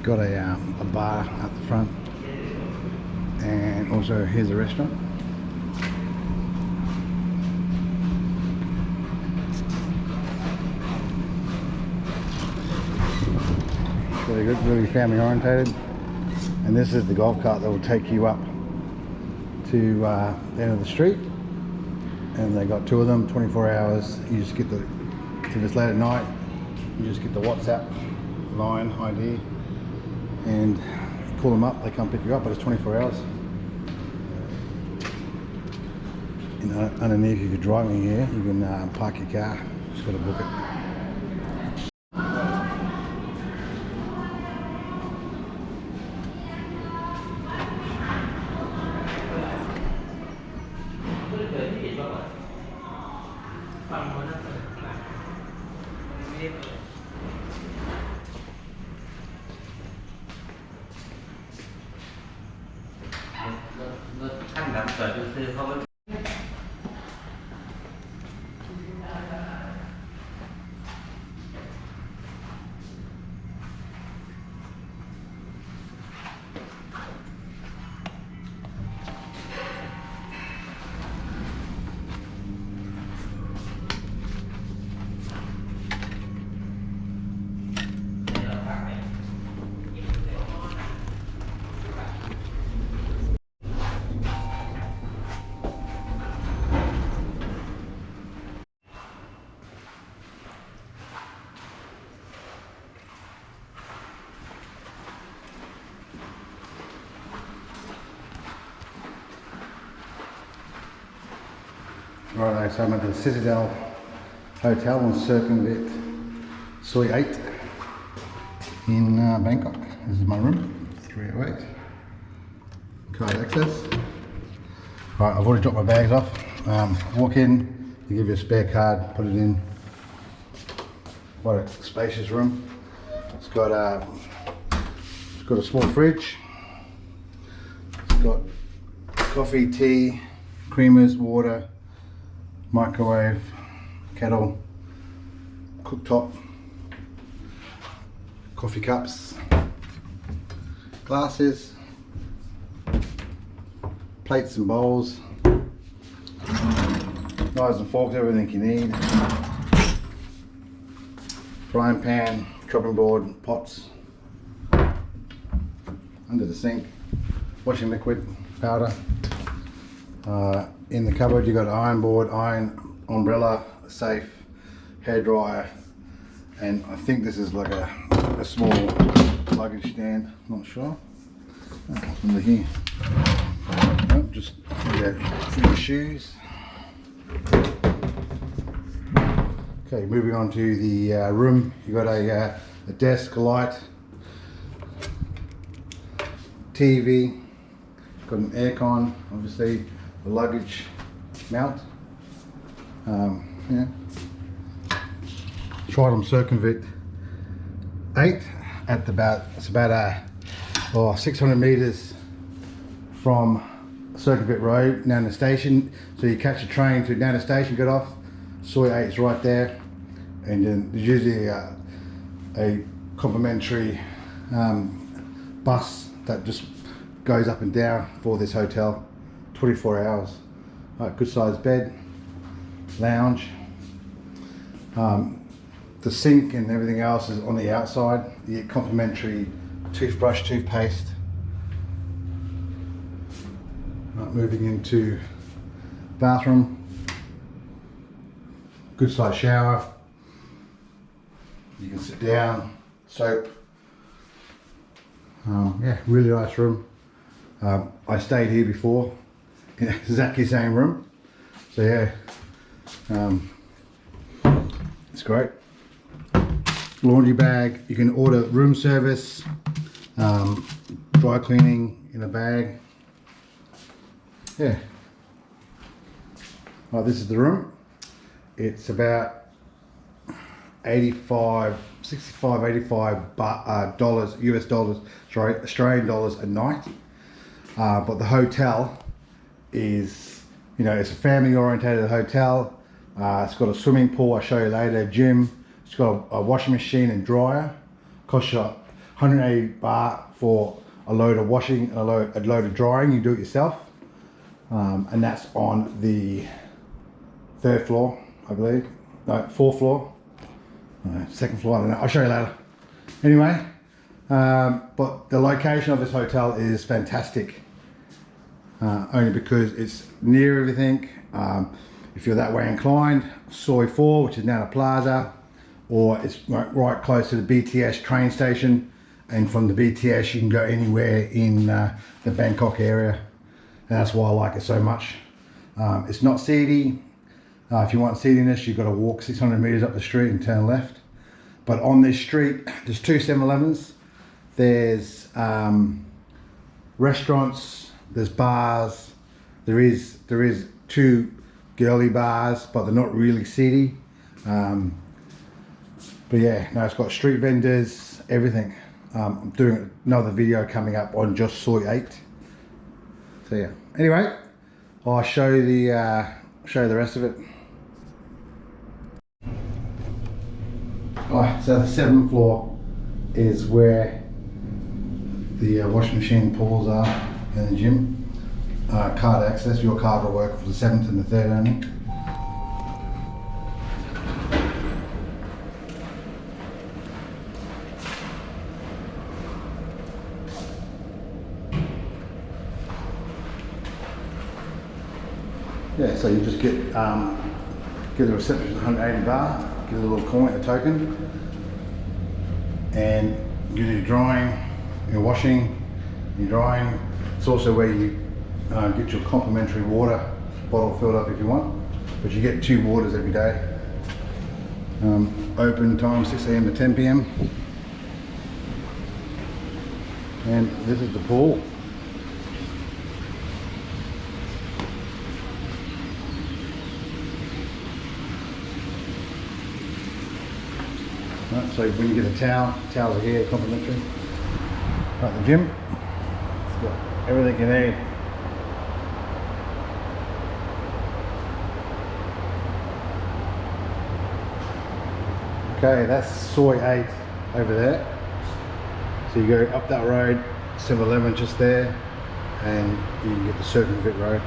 got a bar at the front, and also here's a restaurant. It's really good, really family orientated. And this is the golf cart that will take you up to the end of the street. And they got two of them, 24 hours. You just get the, if it's late at night, you just get the WhatsApp line ID and call them up, they come pick you up, but it's 24 hours. And underneath, if you're driving here, you can park your car, just got to book it. Right, so I'm at the Citadel Hotel on Circumvit soi 8 in Bangkok. This is my room, 308. Card access. Right, I've already dropped my bags off. Walk in, they give you a spare card, put it in. What a spacious room. It's got a small fridge. It's got coffee, tea, creamers, water, microwave, kettle, cooktop, coffee cups, glasses, plates and bowls, knives and forks, everything you need, frying pan, chopping board, pots, under the sink, washing liquid, powder. In the cupboard you got iron board, iron umbrella, safe, hairdryer, and I think this is like a small luggage stand, not sure. Under here, nope, just for your shoes. Okay, moving on to the room, you got a desk, a light, TV, got an aircon, obviously. The luggage mount. Yeah. Tried on Circumvit 8 at it's about 600 meters from Circumvit Road, Nana Station. So you catch a train to Nana Station, get off. Soi 8 is right there, and then there's usually a complimentary bus that just goes up and down for this hotel. 24 hours. Right, good sized bed, lounge. The sink and everything else is on the outside. You get complimentary toothbrush, toothpaste. Right, moving into bathroom. Good sized shower. You can sit down, soap. Yeah, really nice room. I stayed here before. In exactly same room, so yeah, it's great. Laundry bag, you can order room service, dry cleaning in a bag. Yeah. Right, this is the room. It's about 65 dollars, US dollars, sorry, Australian dollars a night. But the hotel is, you know, it's a family orientated hotel. It's got a swimming pool, I'll show you later, gym. It's got a washing machine and dryer. Costs you 180 baht for a load of washing and a load of drying. You do it yourself, and that's on the 3rd floor, I believe. No, 4th floor. 2nd floor. I don't know. I'll show you later. Anyway, but the location of this hotel is fantastic. Only because it's near everything. If you're that way inclined, Soi 4, which is Nana Plaza, or it's right close to the BTS train station, and from the BTS you can go anywhere in the Bangkok area, and that's why I like it so much. It's not seedy. If you want seediness, you've got to walk 600 meters up the street and turn left. But on this street, there's 2 7-Elevens, there's restaurants, there's bars, there is 2 girly bars, but they're not really seedy. But yeah, no, it's got street vendors, everything. I'm doing another video coming up on just Soi 8. So yeah, anyway, I'll show you the rest of it. Alright, so the 7th floor is where the washing machine pools are in the gym. Card access, your card will work for the 7th and the 3rd only. Yeah, so you just give the receptionist 180 baht, give a little coin, a token, and you do your drying, your washing, your drying. It's also where you get your complimentary water bottle filled up if you want, but you get 2 waters every day. Open time 6 AM to 10 PM, and this is the pool. Right, so when you get a towels are here, complimentary. Right, the gym, it's got everything you need. Okay, that's Soi 8 over there. So you go up that road, 7-Eleven just there, and you can get the circumnavigate road.